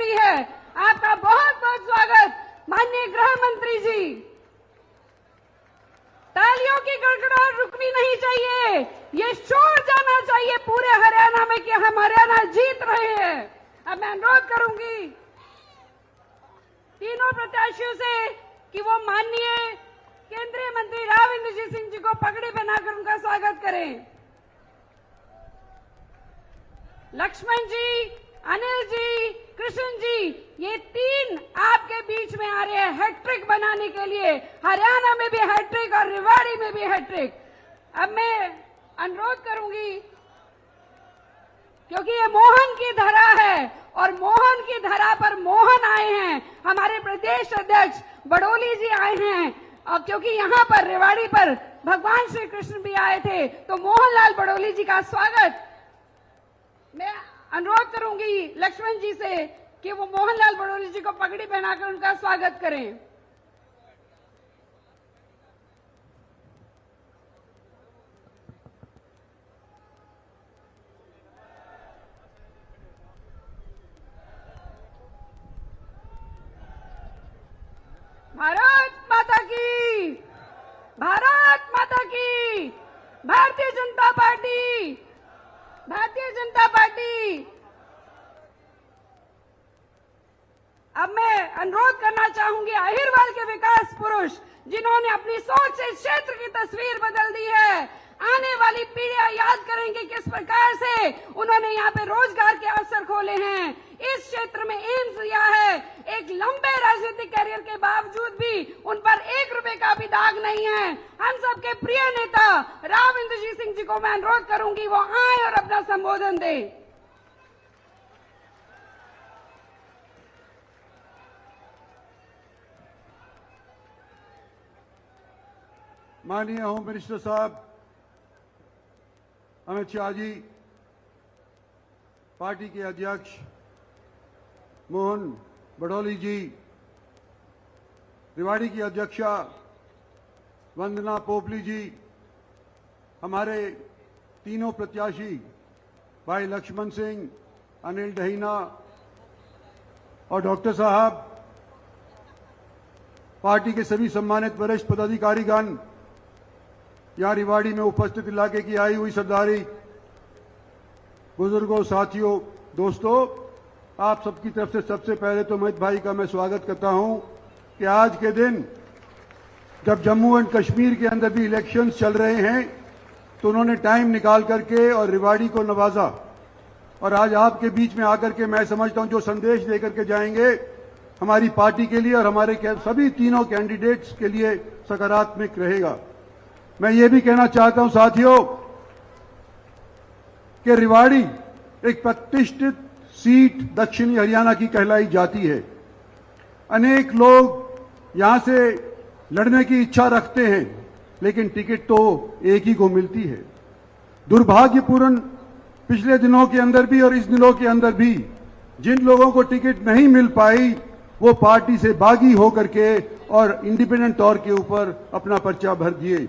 रही है। आपका बहुत बहुत स्वागत माननीय गृह मंत्री जी। तालियों की गड़गड़ाहट रुकनी नहीं चाहिए, ये शोर जाना चाहिए पूरे हरियाणा में कि हम हरियाणा जीत रहे हैं। अब मैं अनुरोध करूंगी तीनों प्रत्याशियों से कि वो माननीय केंद्रीय मंत्री राव इंद्रजीत सिंह जी को पगड़ी पहनाकर उनका स्वागत करें। लक्ष्मण जी, अनिल जी, कृष्ण जी, ये तीन आपके बीच में आ रहे हैं हैट्रिक बनाने के लिए। हरियाणा में भी हैट्रिक और रेवाड़ी में भी हैट्रिक। अब मैं अनुरोध करूंगी, क्योंकि ये मोहन की धरा है और मोहन की धरा पर मोहन आए हैं, हमारे प्रदेश अध्यक्ष बड़ोली जी आए हैं, और क्योंकि यहाँ पर रेवाड़ी पर भगवान श्री कृष्ण भी आए थे, तो मोहनलाल बड़ोली जी का स्वागत। मैं अनुरोध करूंगी लक्ष्मण जी से कि वो मोहनलाल बड़ोली जी को पगड़ी पहनाकर उनका स्वागत करें। भारत माता की, भारत माता की, भारतीय जनता पार्टी, भारतीय जनता पार्टी। अब मैं अनुरोध करना चाहूंगी अहिरवाल के विकास पुरुष, जिन्होंने अपनी सोच से क्षेत्र की तस्वीर बदल दी है। आने वाली पीढ़ियां याद करेंगे किस प्रकार से उन्होंने यहाँ पे रोजगार के अवसर खोले हैं। इस क्षेत्र में एम्स दिया है। एक लंबे राजनीतिक करियर के बावजूद भी उन पर 1 रुपए का भी दाग नहीं है। हम सबके प्रिय नेता राव इंद्रजीत सिंह जी को मैं अनुरोध करूंगी वो आए और अपना संबोधन दें। माननीय होम मिनिस्टर साहब अमित शाह जी, पार्टी के अध्यक्ष मोहन बड़ोली जी, रेवाड़ी की अध्यक्षा वंदना पोपली जी, हमारे तीनों प्रत्याशी भाई लक्ष्मण सिंह, अनिल दहीना और डॉक्टर साहब, पार्टी के सभी सम्मानित वरिष्ठ पदाधिकारीगण, यहाँ रेवाड़ी में उपस्थित इलाके की आई हुई सरदारी, बुजुर्गों, साथियों, दोस्तों, आप सबकी तरफ से सबसे पहले तो अमित भाई का मैं स्वागत करता हूं कि आज के दिन जब जम्मू एंड कश्मीर के अंदर भी इलेक्शंस चल रहे हैं तो उन्होंने टाइम निकाल करके और रेवाड़ी को नवाजा, और आज आपके बीच में आकर के मैं समझता हूं जो संदेश देकर के जाएंगे हमारी पार्टी के लिए और हमारे सभी तीनों कैंडिडेट्स के लिए सकारात्मक रहेगा। मैं ये भी कहना चाहता हूं साथियों कि रेवाड़ी एक प्रतिष्ठित सीट दक्षिणी हरियाणा की कहलाई जाती है। अनेक लोग यहां से लड़ने की इच्छा रखते हैं, लेकिन टिकट तो एक ही को मिलती है। दुर्भाग्यपूर्ण पिछले दिनों के अंदर भी और इस दिनों के अंदर भी जिन लोगों को टिकट नहीं मिल पाई वो पार्टी से बागी होकर के और इंडिपेंडेंट तौर के ऊपर अपना पर्चा भर दिए।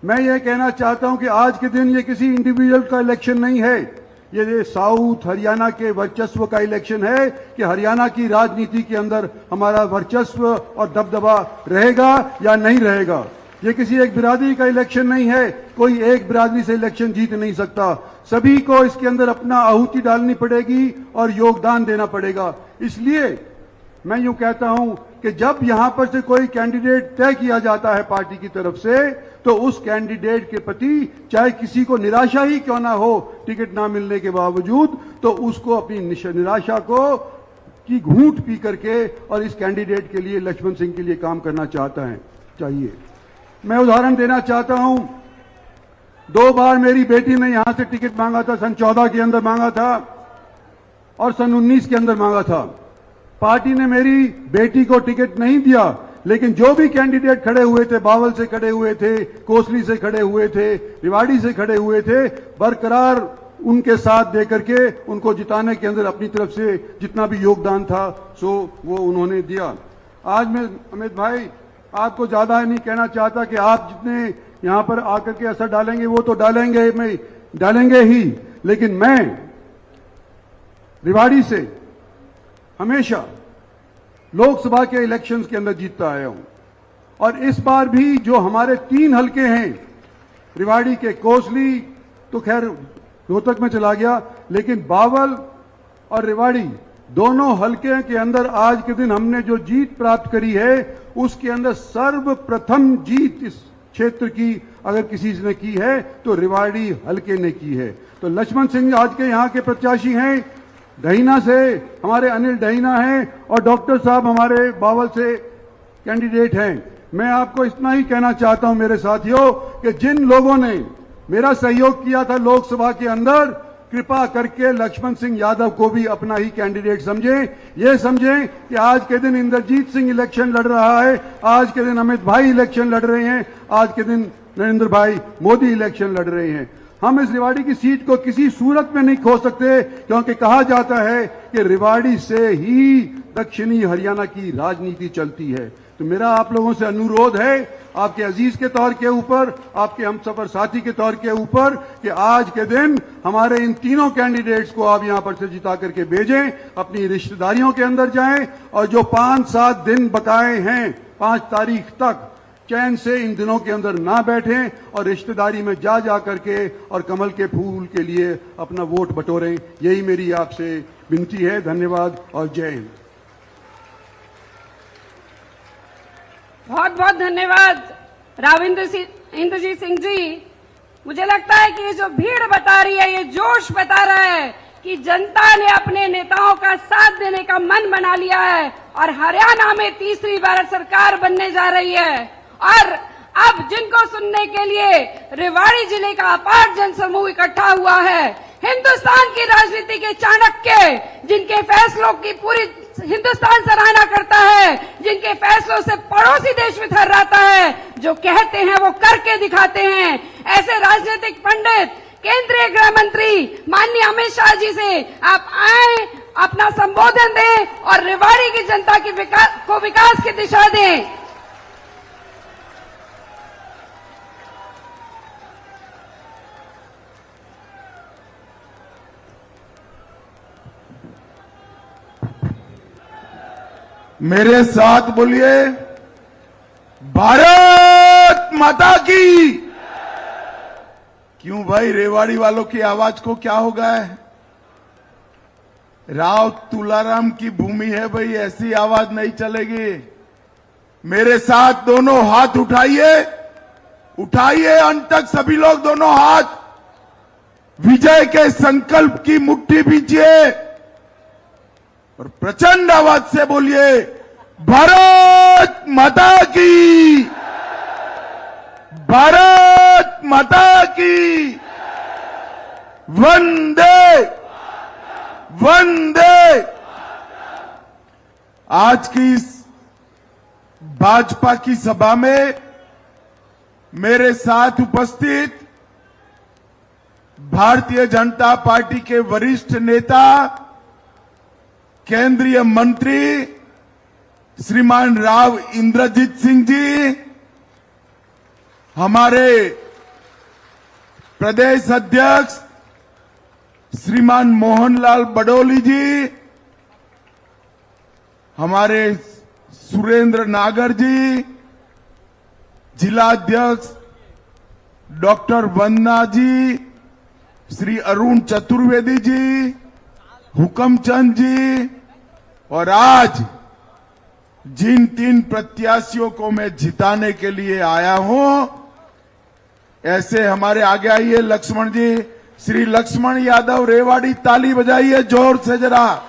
मैं ये कहना चाहता हूं कि आज के दिन ये किसी इंडिविजुअल का इलेक्शन नहीं है, ये साउथ हरियाणा के वर्चस्व का इलेक्शन है कि हरियाणा की राजनीति के अंदर हमारा वर्चस्व और दबदबा रहेगा या नहीं रहेगा। ये किसी एक बिरादरी का इलेक्शन नहीं है, कोई एक बिरादरी से इलेक्शन जीत नहीं सकता। सभी को इसके अंदर अपना आहुति डालनी पड़ेगी और योगदान देना पड़ेगा। इसलिए मैं यूं कहता हूं कि जब यहां पर से कोई कैंडिडेट तय किया जाता है पार्टी की तरफ से, तो उस कैंडिडेट के प्रति चाहे किसी को निराशा ही क्यों ना हो टिकट ना मिलने के बावजूद, तो उसको अपनी निराशा को की घूंट पी करके और इस कैंडिडेट के लिए, लक्ष्मण सिंह के लिए काम करना चाहिए। मैं उदाहरण देना चाहता हूं, 2 बार मेरी बेटी ने यहां से टिकट मांगा था। सन 14 के अंदर मांगा था और सन 19 के अंदर मांगा था। पार्टी ने मेरी बेटी को टिकट नहीं दिया, लेकिन जो भी कैंडिडेट खड़े हुए थे, बावल से खड़े हुए थे, कोसली से खड़े हुए थे, रेवाड़ी से खड़े हुए थे, बरकरार उनके साथ देकर के उनको जिताने के अंदर अपनी तरफ से जितना भी योगदान था सो वो उन्होंने दिया। आज मैं अमित भाई आपको ज्यादा नहीं कहना चाहता कि आप जितने यहां पर आकर के असर डालेंगे वो तो डालेंगे ही, लेकिन मैं रेवाड़ी से हमेशा लोकसभा के इलेक्शंस के अंदर जीतता आया हूं और इस बार भी जो हमारे 3 हलके हैं, रेवाड़ी के कोसली तो खैर रोहतक में चला गया, लेकिन बावल और रेवाड़ी दोनों हलके के अंदर आज के दिन हमने जो जीत प्राप्त करी है, उसके अंदर सर्वप्रथम जीत इस क्षेत्र की अगर किसी ने की है तो रेवाड़ी हलके ने की है। तो लक्ष्मण सिंह आज के यहां के प्रत्याशी हैं, डहीना से हमारे अनिल डहीना हैं और डॉक्टर साहब हमारे बावल से कैंडिडेट हैं। मैं आपको इतना ही कहना चाहता हूं मेरे साथियों कि जिन लोगों ने मेरा सहयोग किया था लोकसभा के अंदर, कृपा करके लक्ष्मण सिंह यादव को भी अपना ही कैंडिडेट समझें। ये समझें कि आज के दिन इंद्रजीत सिंह इलेक्शन लड़ रहा है, आज के दिन अमित भाई इलेक्शन लड़ रहे हैं, आज के दिन नरेंद्र भाई मोदी इलेक्शन लड़ रहे हैं। हम इस रेवाड़ी की सीट को किसी सूरत में नहीं खो सकते, क्योंकि कहा जाता है कि रेवाड़ी से ही दक्षिणी हरियाणा की राजनीति चलती है। तो मेरा आप लोगों से अनुरोध है, आपके अजीज के तौर के ऊपर, आपके हमसफर साथी के तौर के ऊपर, कि आज के दिन हमारे इन तीनों कैंडिडेट्स को आप यहां पर से जिता करके भेजें, अपनी रिश्तेदारियों के अंदर जाएं और जो 5-7 दिन बकाए हैं 5 तारीख तक, चैन से इन दिनों के अंदर ना बैठें और रिश्तेदारी में जा करके और कमल के फूल के लिए अपना वोट बटोरें। यही मेरी आपसे विनती है। धन्यवाद और जय हिंद। बहुत बहुत धन्यवाद राव इंद्रजीत सिंह जी। मुझे लगता है कि ये जो भीड़ बता रही है, ये जोश बता रहा है कि जनता ने अपने नेताओं का साथ देने का मन बना लिया है और हरियाणा में तीसरी बार सरकार बनने जा रही है। और अब जिनको सुनने के लिए रेवाड़ी जिले का अपार जनसमूह इकट्ठा हुआ है, हिंदुस्तान की राजनीति के चाणक्य, जिनके फैसलों की पूरी हिंदुस्तान सराहना करता है, जिनके फैसलों से पड़ोसी देश में थर्राता है, जो कहते हैं वो करके दिखाते हैं, ऐसे राजनीतिक पंडित केंद्रीय गृह मंत्री माननीय अमित शाह जी से आप आए, अपना संबोधन दें और रेवाड़ी की जनता की विकास की दिशा दें। मेरे साथ बोलिए, भारत माता की। क्यों भाई, रेवाड़ी वालों की आवाज को क्या हो गया है? राव तुलाराम की भूमि है भाई, ऐसी आवाज नहीं चलेगी। मेरे साथ दोनों हाथ उठाइए, उठाइए अंत तक सभी लोग दोनों हाथ, विजय के संकल्प की मुट्ठी बीजिए और प्रचंड आवाज से बोलिए, भारत माता की, भारत माता की, वंदे वंदे। आज की इस भाजपा की सभा में मेरे साथ उपस्थित भारतीय जनता पार्टी के वरिष्ठ नेता, केंद्रीय मंत्री श्रीमान राव इंद्रजीत सिंह जी, हमारे प्रदेश अध्यक्ष श्रीमान मोहनलाल बडोली जी, हमारे सुरेंद्र नागर जी, जिला अध्यक्ष डॉक्टर वंदना जी, श्री अरुण चतुर्वेदी जी, हुकमचंद जी, और आज जिन 3 प्रत्याशियों को मैं जिताने के लिए आया हूं, ऐसे हमारे आगे आइए लक्ष्मण जी, श्री लक्ष्मण यादव रेवाड़ी, ताली बजाइए जोर से जरा।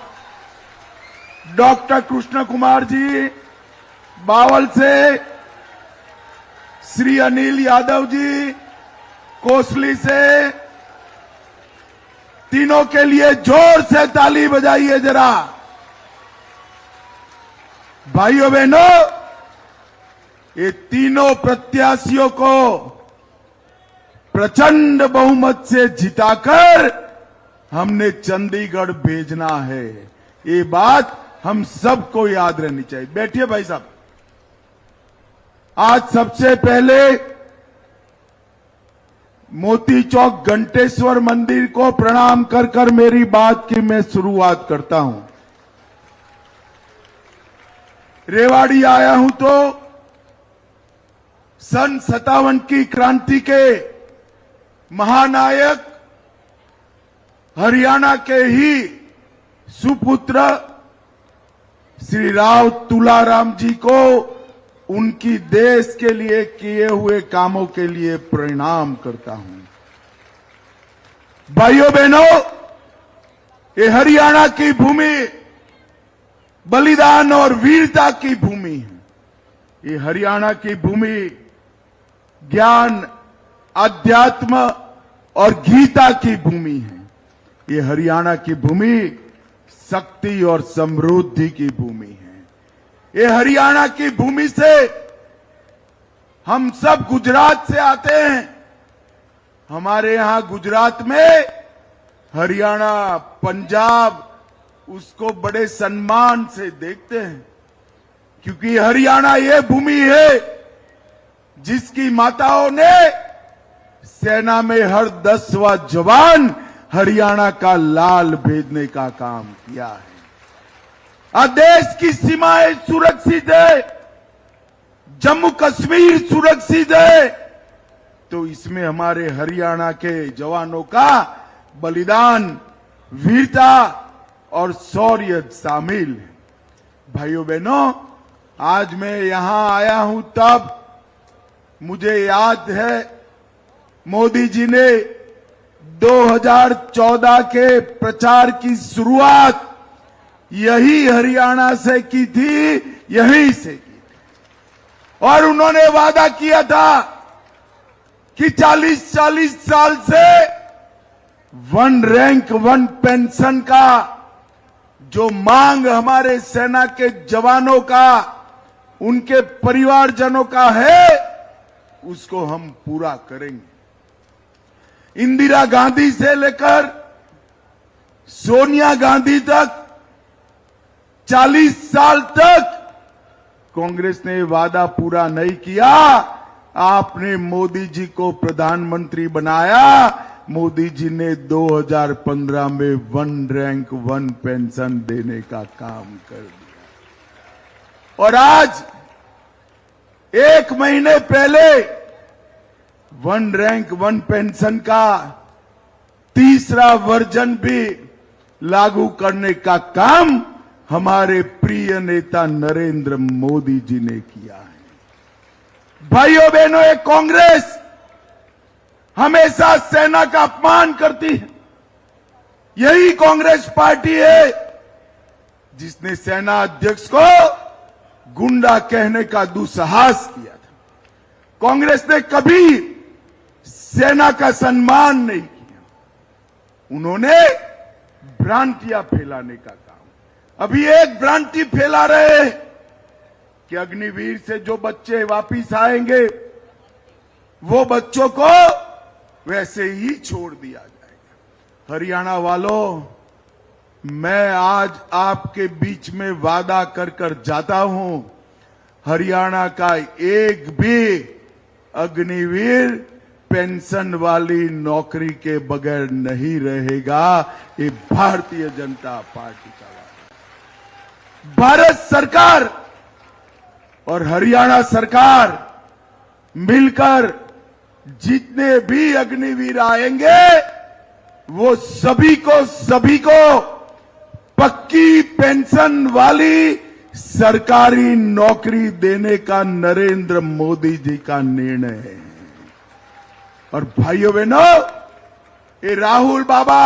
डॉक्टर कृष्ण कुमार जी बावल से, श्री अनिल यादव जी कोसली से, तीनों के लिए जोर से ताली बजाइए जरा। भाइयों बहनों, ये तीनों प्रत्याशियों को प्रचंड बहुमत से जिताकर हमने चंडीगढ़ भेजना है। ये बात हम सबको याद रहनी चाहिए। बैठिए भाई साहब। आज सबसे पहले मोती चौक घंटेश्वर मंदिर को प्रणाम कर मेरी बात की मैं शुरुआत करता हूं। रेवाड़ी आया हूं तो सन 57 की क्रांति के महानायक हरियाणा के ही सुपुत्र श्री राव तुलाराम जी को उनकी देश के लिए किए हुए कामों के लिए प्रणाम करता हूं। भाइयों बहनों, ये हरियाणा की भूमि बलिदान और वीरता की भूमि है। ये हरियाणा की भूमि ज्ञान, अध्यात्म और गीता की भूमि है। ये हरियाणा की भूमि शक्ति और समृद्धि की भूमि है। ये हरियाणा की भूमि से हम सब गुजरात से आते हैं। हमारे यहां गुजरात में हरियाणा, पंजाब उसको बड़े सम्मान से देखते हैं, क्योंकि हरियाणा ये भूमि है जिसकी माताओं ने सेना में हर 10वां जवान हरियाणा का लाल भेजने का काम किया है। आज देश की सीमाएं सुरक्षित है, जम्मू कश्मीर सुरक्षित है, तो इसमें हमारे हरियाणा के जवानों का बलिदान, वीरता और शौर्य शामिल है। भाइयों बहनों, आज मैं यहां आया हूं तब मुझे याद है मोदी जी ने 2014 के प्रचार की शुरुआत यही हरियाणा से की थी, यहीं से की थी। और उन्होंने वादा किया था कि 40 साल से 1 रैंक 1 पेंशन का जो मांग हमारे सेना के जवानों का, उनके परिवारजनों का है, उसको हम पूरा करेंगे। इंदिरा गांधी से लेकर सोनिया गांधी तक 40 साल तक कांग्रेस ने वादा पूरा नहीं किया। आपने मोदी जी को प्रधानमंत्री बनाया। मोदी जी ने 2015 में 1 रैंक 1 पेंशन देने का काम कर दिया। और आज 1 महीने पहले 1 रैंक 1 पेंशन का तीसरा वर्जन भी लागू करने का काम हमारे प्रिय नेता नरेंद्र मोदी जी ने किया है। भाइयों बहनों, ये कांग्रेस हमेशा सेना का अपमान करती है। यही कांग्रेस पार्टी है जिसने सेना अध्यक्ष को गुंडा कहने का दुस्साहस किया था। कांग्रेस ने कभी सेना का सम्मान नहीं किया। उन्होंने भ्रांतियां फैलाने का काम, अभी एक भ्रांति फैला रहे हैं कि अग्निवीर से जो बच्चे वापिस आएंगे वो बच्चों को वैसे ही छोड़ दिया जाएगा। हरियाणा वालों, मैं आज आपके बीच में वादा कर कर जाता हूं, हरियाणा का एक भी अग्निवीर पेंशन वाली नौकरी के बगैर नहीं रहेगा। ये भारतीय जनता पार्टी का वादा। भारत सरकार और हरियाणा सरकार मिलकर जितने भी अग्निवीर आएंगे वो सभी को पक्की पेंशन वाली सरकारी नौकरी देने का नरेंद्र मोदी जी का निर्णय है। और भाइयों बहनों, ये राहुल बाबा,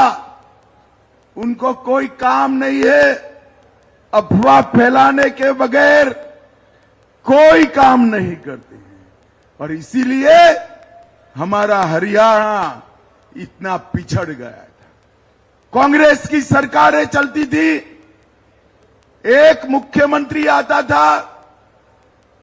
उनको कोई काम नहीं है, अफवाह फैलाने के बगैर कोई काम नहीं करते हैं। और इसीलिए हमारा हरियाणा इतना पिछड़ गया था। कांग्रेस की सरकारें चलती थी, एक मुख्यमंत्री आता था,